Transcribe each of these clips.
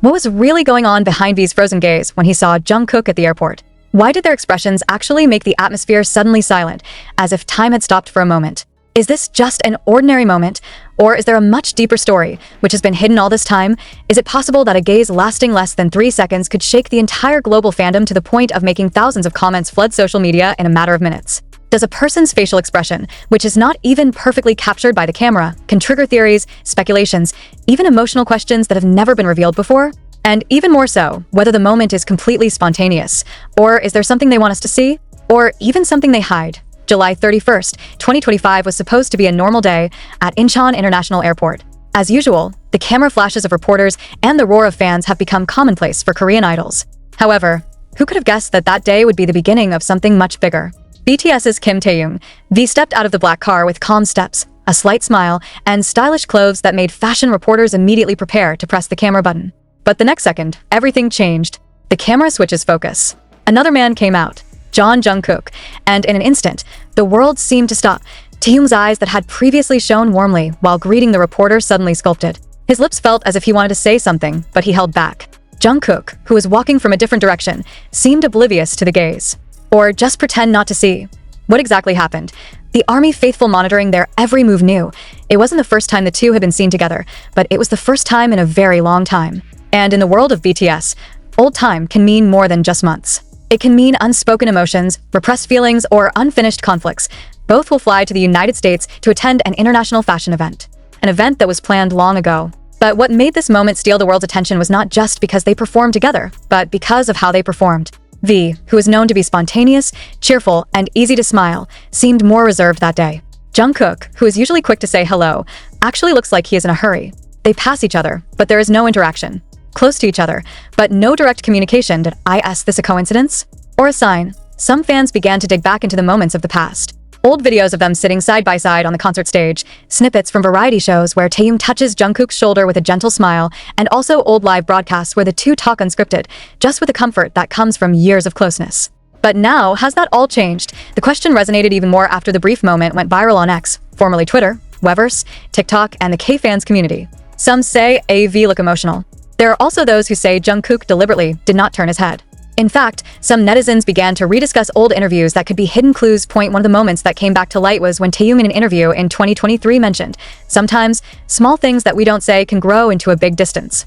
What was really going on behind V's frozen gaze when he saw Jungkook at the airport? Why did their expressions actually make the atmosphere suddenly silent, as if time had stopped for a moment? Is this just an ordinary moment, or is there a much deeper story, which has been hidden all this time? Is it possible that a gaze lasting less than 3 seconds could shake the entire global fandom to the point of making thousands of comments flood social media in a matter of minutes? Does a person's facial expression, which is not even perfectly captured by the camera, can trigger theories, speculations, even emotional questions that have never been revealed before? And even more so, whether the moment is completely spontaneous, or is there something they want us to see, or even something they hide? July 31st, 2025 was supposed to be a normal day at Incheon International Airport. As usual, the camera flashes of reporters and the roar of fans have become commonplace for Korean idols. However, who could have guessed that that day would be the beginning of something much bigger? BTS's Kim Taehyung. V stepped out of the black car with calm steps, a slight smile, and stylish clothes that made fashion reporters immediately prepare to press the camera button. But the next second, everything changed. The camera switches focus. Another man came out, Jungkook, and in an instant, the world seemed to stop. Taehyung's eyes that had previously shone warmly while greeting the reporter suddenly sculpted. His lips felt as if he wanted to say something, but he held back. Jungkook, who was walking from a different direction, seemed oblivious to the gaze. Or just pretend not to see. What exactly happened? The army faithful monitoring their every move knew. It wasn't the first time the two had been seen together, but it was the first time in a very long time. And in the world of BTS, old time can mean more than just months. It can mean unspoken emotions, repressed feelings, or unfinished conflicts. Both will fly to the United States to attend an international fashion event. An event that was planned long ago. But what made this moment steal the world's attention was not just because they performed together, but because of how they performed. V, who is known to be spontaneous, cheerful, and easy to smile, seemed more reserved that day. Jungkook, who is usually quick to say hello, actually looks like he is in a hurry. They pass each other, but there is no interaction. Close to each other, but no direct communication. Did I ask this a coincidence? Or a sign? Some fans began to dig back into the moments of the past. Old videos of them sitting side by side on the concert stage, snippets from variety shows where Taehyung touches Jungkook's shoulder with a gentle smile, and also old live broadcasts where the two talk unscripted, just with the comfort that comes from years of closeness. But now, has that all changed? The question resonated even more after the brief moment went viral on X, formerly Twitter, Weverse, TikTok, and the K-fans community. Some say AV look emotional. There are also those who say Jungkook deliberately did not turn his head. In fact, some netizens began to rediscuss old interviews that could be hidden clues. One of the moments that came back to light was when Taehyung in an interview in 2023 mentioned, "Sometimes, small things that we don't say can grow into a big distance."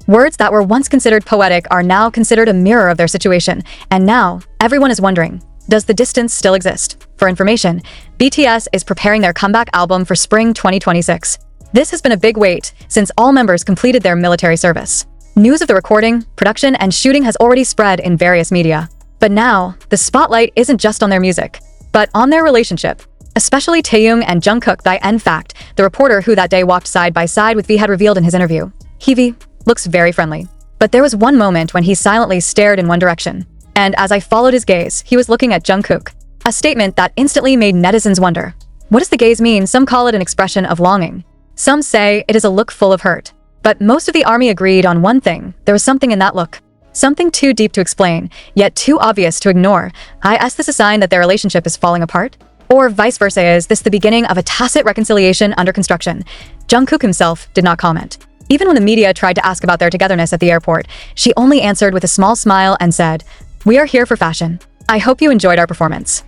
Words that were once considered poetic are now considered a mirror of their situation, and now, everyone is wondering, does the distance still exist? For information, BTS is preparing their comeback album for spring 2026. This has been a big wait, since all members completed their military service. News of the recording, production, and shooting has already spread in various media. But now, the spotlight isn't just on their music, but on their relationship. Especially Taehyung and Jungkook. In fact, the reporter who that day walked side by side with V had revealed in his interview, "Heevee looks very friendly." But there was one moment when he silently stared in one direction. And as I followed his gaze, he was looking at Jungkook. A statement that instantly made netizens wonder. What does the gaze mean? Some call it an expression of longing. Some say it is a look full of hurt. But most of the army agreed on one thing: there was something in that look. Something too deep to explain, yet too obvious to ignore. Is this a sign that their relationship is falling apart? Or vice versa, is this the beginning of a tacit reconciliation under construction? Jungkook himself did not comment. Even when the media tried to ask about their togetherness at the airport, she only answered with a small smile and said, "We are here for fashion. I hope you enjoyed our performance."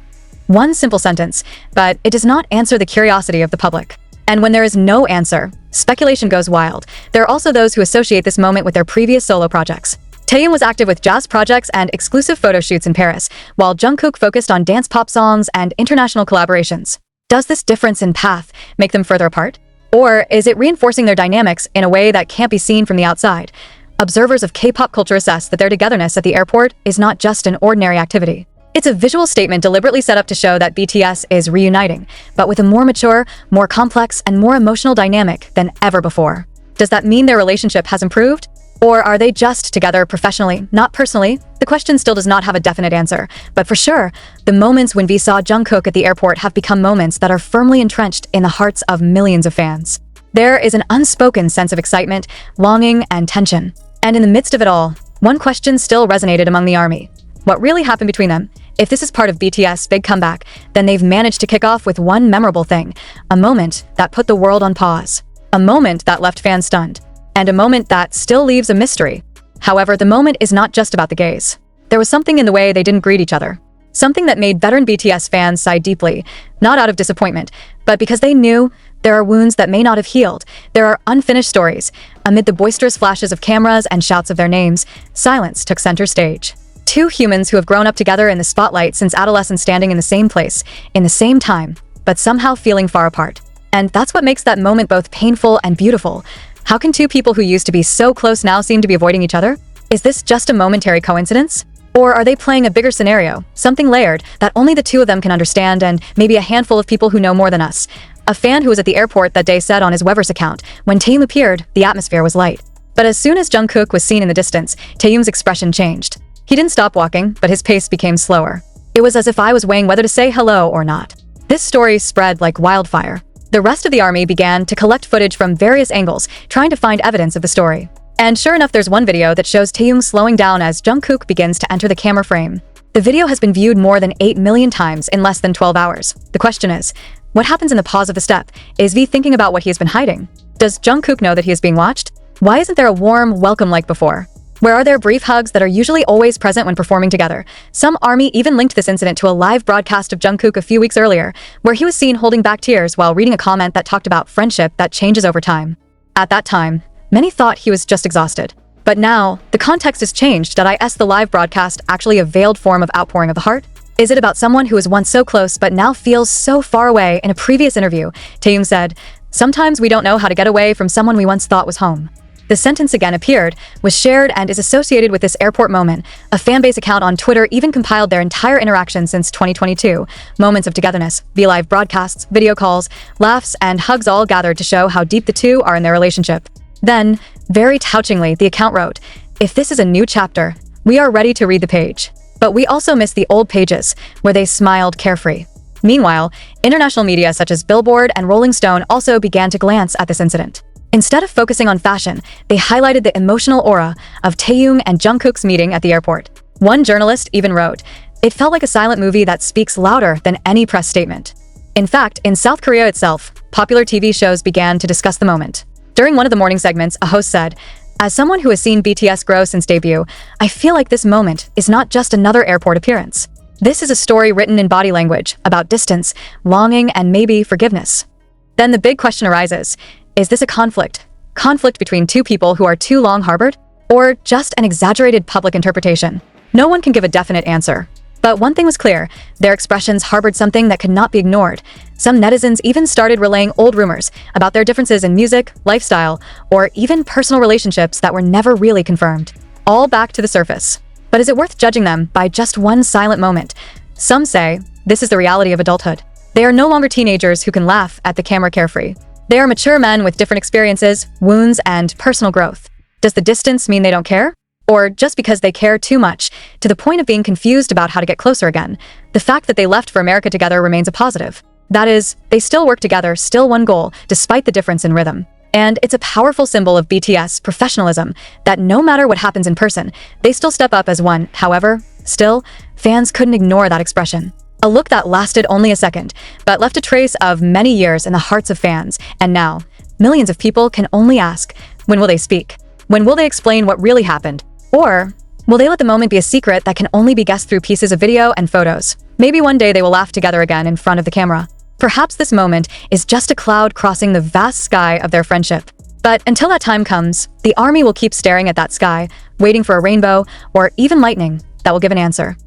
One simple sentence, but it does not answer the curiosity of the public. And when there is no answer, speculation goes wild. There are also those who associate this moment with their previous solo projects. Taehyung was active with jazz projects and exclusive photo shoots in Paris, while Jungkook focused on dance pop songs and international collaborations. Does this difference in path make them further apart? Or is it reinforcing their dynamics in a way that can't be seen from the outside? Observers of K-pop culture assess that their togetherness at the airport is not just an ordinary activity. It's a visual statement deliberately set up to show that BTS is reuniting, but with a more mature, more complex, and more emotional dynamic than ever before. Does that mean their relationship has improved? Or are they just together professionally, not personally? The question still does not have a definite answer, but for sure, the moments when V saw Jungkook at the airport have become moments that are firmly entrenched in the hearts of millions of fans. There is an unspoken sense of excitement, longing, and tension. And in the midst of it all, one question still resonated among the army. What really happened between them? If this is part of BTS' big comeback, then they've managed to kick off with one memorable thing, a moment that put the world on pause, a moment that left fans stunned, and a moment that still leaves a mystery. However, the moment is not just about the gays. There was something in the way they didn't greet each other. Something that made veteran BTS fans sigh deeply, not out of disappointment, but because they knew there are wounds that may not have healed. There are unfinished stories. Amid the boisterous flashes of cameras and shouts of their names, silence took center stage. Two humans who have grown up together in the spotlight since adolescence, standing in the same place, in the same time, but somehow feeling far apart. And that's what makes that moment both painful and beautiful. How can two people who used to be so close now seem to be avoiding each other? Is this just a momentary coincidence? Or are they playing a bigger scenario, something layered, that only the two of them can understand, and maybe a handful of people who know more than us? A fan who was at the airport that day said on his Weverse account, "When Taeil appeared, the atmosphere was light." But as soon as Jungkook was seen in the distance, Taehyung's expression changed. He didn't stop walking, but his pace became slower. It was as if I was weighing whether to say hello or not. This story spread like wildfire. The rest of the army began to collect footage from various angles, trying to find evidence of the story. And sure enough, there's one video that shows Taehyung slowing down as Jungkook begins to enter the camera frame. The video has been viewed more than 8 million times in less than 12 hours. The question is, what happens in the pause of the step? Is V thinking about what he has been hiding? Does Jungkook know that he is being watched? Why isn't there a warm welcome like before? Where are there brief hugs that are usually always present when performing together? Some army even linked this incident to a live broadcast of Jungkook a few weeks earlier, where he was seen holding back tears while reading a comment that talked about friendship that changes over time. At that time, many thought he was just exhausted. But now, the context has changed. Is the live broadcast actually a veiled form of outpouring of the heart? Is it about someone who was once so close but now feels so far away? In a previous interview, Taehyung said, "Sometimes we don't know how to get away from someone we once thought was home." The sentence again appeared, was shared, and is associated with this airport moment. A fanbase account on Twitter even compiled their entire interaction since 2022. Moments of togetherness, live broadcasts, video calls, laughs, and hugs all gathered to show how deep the two are in their relationship. Then, very touchingly, the account wrote, "If this is a new chapter, we are ready to read the page. But we also miss the old pages, where they smiled carefree." Meanwhile, international media such as Billboard and Rolling Stone also began to glance at this incident. Instead of focusing on fashion, they highlighted the emotional aura of Taehyung and Jungkook's meeting at the airport. One journalist even wrote, "It felt like a silent movie that speaks louder than any press statement." In fact, in South Korea itself, popular TV shows began to discuss the moment. During one of the morning segments, a host said, "As someone who has seen BTS grow since debut, I feel like this moment is not just another airport appearance. This is a story written in body language, about distance, longing, and maybe forgiveness." Then the big question arises, is this a conflict? Conflict between two people who are too long harbored? Or just an exaggerated public interpretation? No one can give a definite answer. But one thing was clear, their expressions harbored something that could not be ignored. Some netizens even started relaying old rumors about their differences in music, lifestyle, or even personal relationships that were never really confirmed. All back to the surface. But is it worth judging them by just one silent moment? Some say this is the reality of adulthood. They are no longer teenagers who can laugh at the camera carefree. They are mature men with different experiences, wounds, and personal growth. Does the distance mean they don't care? Or just because they care too much, to the point of being confused about how to get closer again? The fact that they left for America together remains a positive. That is, they still work together, still one goal, despite the difference in rhythm. And it's a powerful symbol of BTS professionalism, that no matter what happens in person, they still step up as one. However, still, fans couldn't ignore that expression. A look that lasted only a second, but left a trace of many years in the hearts of fans. And now, millions of people can only ask, when will they speak? When will they explain what really happened? Or will they let the moment be a secret that can only be guessed through pieces of video and photos? Maybe one day they will laugh together again in front of the camera. Perhaps this moment is just a cloud crossing the vast sky of their friendship. But until that time comes, the army will keep staring at that sky, waiting for a rainbow or even lightning that will give an answer.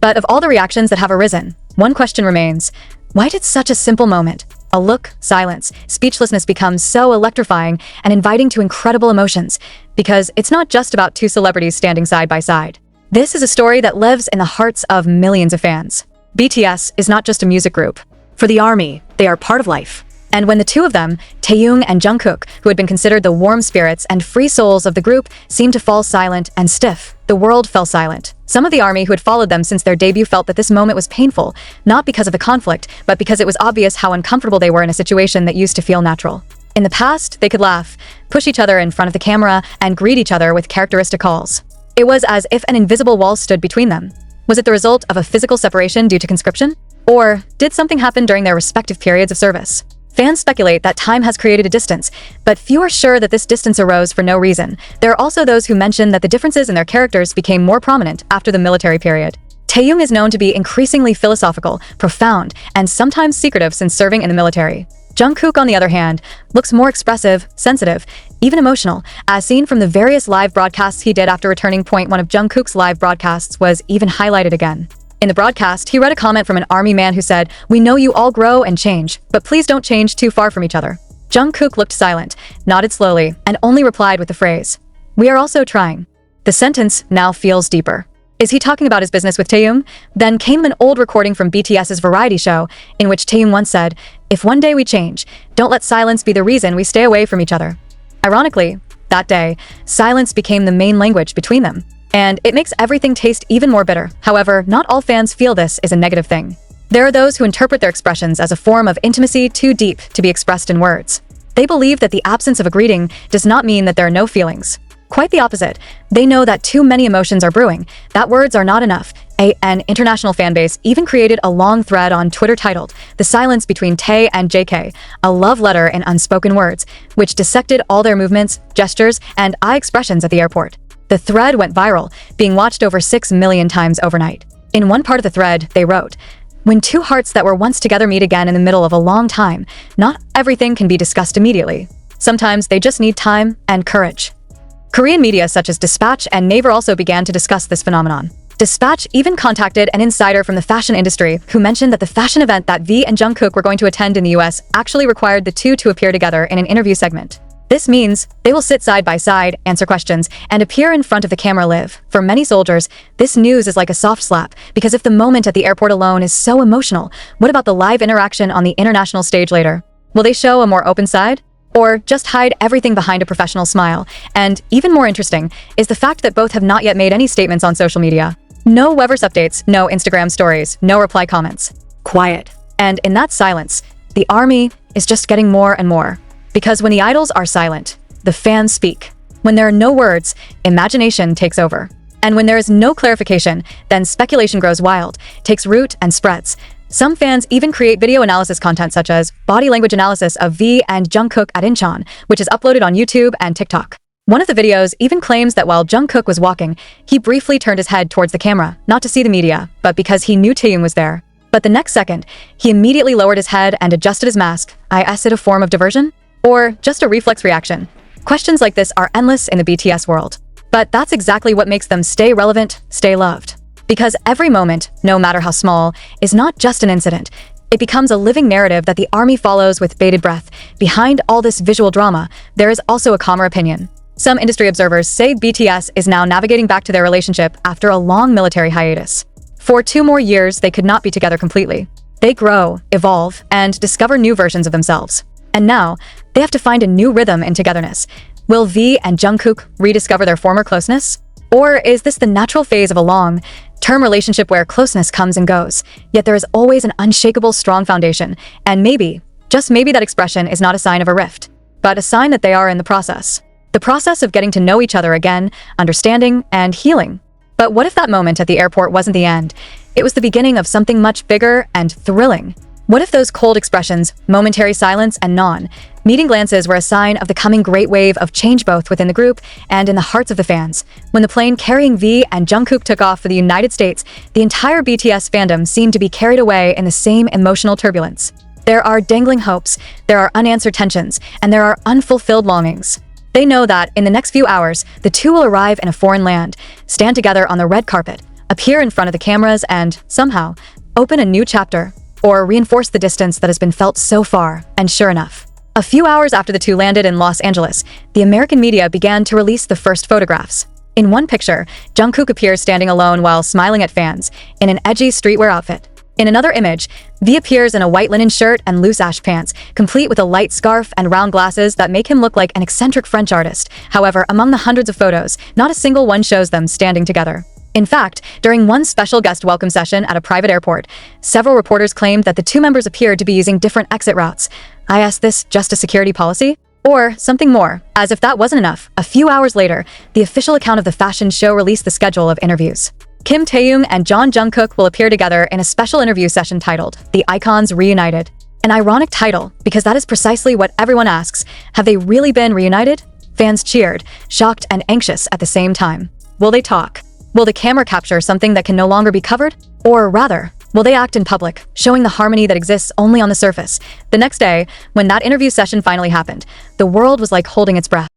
But of all the reactions that have arisen, one question remains. Why did such a simple moment, a look, silence, speechlessness become so electrifying and inviting to incredible emotions? Because it's not just about two celebrities standing side by side. This is a story that lives in the hearts of millions of fans. BTS is not just a music group. For the army, they are part of life. And when the two of them, Taehyung and Jungkook, who had been considered the warm spirits and free souls of the group, seemed to fall silent and stiff, the world fell silent. Some of the army who had followed them since their debut felt that this moment was painful, not because of the conflict, but because it was obvious how uncomfortable they were in a situation that used to feel natural. In the past, they could laugh, push each other in front of the camera, and greet each other with characteristic calls. It was as if an invisible wall stood between them. Was it the result of a physical separation due to conscription? Or did something happen during their respective periods of service? Fans speculate that time has created a distance, but few are sure that this distance arose for no reason. There are also those who mention that the differences in their characters became more prominent after the military period. Taehyung is known to be increasingly philosophical, profound, and sometimes secretive since serving in the military. Jungkook, on the other hand, looks more expressive, sensitive, even emotional, as seen from the various live broadcasts he did after returning. One of Jungkook's live broadcasts was even highlighted again. In the broadcast, he read a comment from an army man who said, "We know you all grow and change, but please don't change too far from each other." Jungkook looked silent, nodded slowly, and only replied with the phrase, "We are also trying." The sentence now feels deeper. Is he talking about his business with Taehyung? Then came an old recording from BTS's variety show, in which Taehyung once said, "If one day we change, don't let silence be the reason we stay away from each other." Ironically, that day, silence became the main language between them. And it makes everything taste even more bitter. However, not all fans feel this is a negative thing. There are those who interpret their expressions as a form of intimacy too deep to be expressed in words. They believe that the absence of a greeting does not mean that there are no feelings. Quite the opposite. They know that too many emotions are brewing, that words are not enough. An international fanbase even created a long thread on Twitter titled, "The Silence Between Tae and JK, a Love Letter in Unspoken Words," which dissected all their movements, gestures, and eye expressions at the airport. The thread went viral, being watched over 6 million times overnight. In one part of the thread, they wrote, "When two hearts that were once together meet again in the middle of a long time, not everything can be discussed immediately. Sometimes they just need time and courage." Korean media such as Dispatch and Naver also began to discuss this phenomenon. Dispatch even contacted an insider from the fashion industry who mentioned that the fashion event that V and Jungkook were going to attend in the US actually required the two to appear together in an interview segment. This means they will sit side by side, answer questions, and appear in front of the camera live. For many soldiers, this news is like a soft slap, because if the moment at the airport alone is so emotional, what about the live interaction on the international stage later? Will they show a more open side? Or just hide everything behind a professional smile? And even more interesting is the fact that both have not yet made any statements on social media. No Weverse updates, no Instagram stories, no reply comments. Quiet. And in that silence, the army is just getting more and more. Because when the idols are silent, the fans speak. When there are no words, imagination takes over. And when there is no clarification, then speculation grows wild, takes root and spreads. Some fans even create video analysis content such as body language analysis of V and Jungkook at Incheon, which is uploaded on YouTube and TikTok. One of the videos even claims that while Jungkook was walking, he briefly turned his head towards the camera, not to see the media, but because he knew Taehyung was there. But the next second, he immediately lowered his head and adjusted his mask. Is it a form of diversion? Or just a reflex reaction? Questions like this are endless in the BTS world. But that's exactly what makes them stay relevant, stay loved. Because every moment, no matter how small, is not just an incident. It becomes a living narrative that the army follows with bated breath. Behind all this visual drama, there is also a calmer opinion. Some industry observers say BTS is now navigating back to their relationship after a long military hiatus. For 2 more years, they could not be together completely. They grow, evolve, and discover new versions of themselves. And now, they have to find a new rhythm in togetherness. Will V and Jungkook rediscover their former closeness? Or is this the natural phase of a long-term relationship where closeness comes and goes, yet there is always an unshakable, strong foundation? And maybe, just maybe that expression is not a sign of a rift, but a sign that they are in the process. The process of getting to know each other again, understanding, and healing. But what if that moment at the airport wasn't the end? It was the beginning of something much bigger and thrilling. What if those cold expressions, momentary silence, and non-meeting glances were a sign of the coming great wave of change both within the group and in the hearts of the fans? When the plane carrying V and Jungkook took off for the United States, the entire BTS fandom seemed to be carried away in the same emotional turbulence. There are dangling hopes, there are unanswered tensions, and there are unfulfilled longings. They know that in the next few hours, the two will arrive in a foreign land, stand together on the red carpet, appear in front of the cameras, and, somehow, open a new chapter. Or reinforce the distance that has been felt so far. And sure enough, a few hours after the two landed in Los Angeles, the American media began to release the first photographs. In one picture, Jungkook appears standing alone while smiling at fans, in an edgy streetwear outfit. In another image, V appears in a white linen shirt and loose ash pants, complete with a light scarf and round glasses that make him look like an eccentric French artist. However, among the hundreds of photos, not a single one shows them standing together. In fact, during one special guest welcome session at a private airport, several reporters claimed that the two members appeared to be using different exit routes. I asked, this just a security policy? Or something more? As if that wasn't enough, a few hours later, the official account of the fashion show released the schedule of interviews. Kim Taehyung and Jungkook will appear together in a special interview session titled, "The Icons Reunited." An ironic title, because that is precisely what everyone asks. Have they really been reunited? Fans cheered, shocked and anxious at the same time. Will they talk? Will the camera capture something that can no longer be covered? Or rather, will they act in public, showing the harmony that exists only on the surface? The next day, when that interview session finally happened, the world was like holding its breath.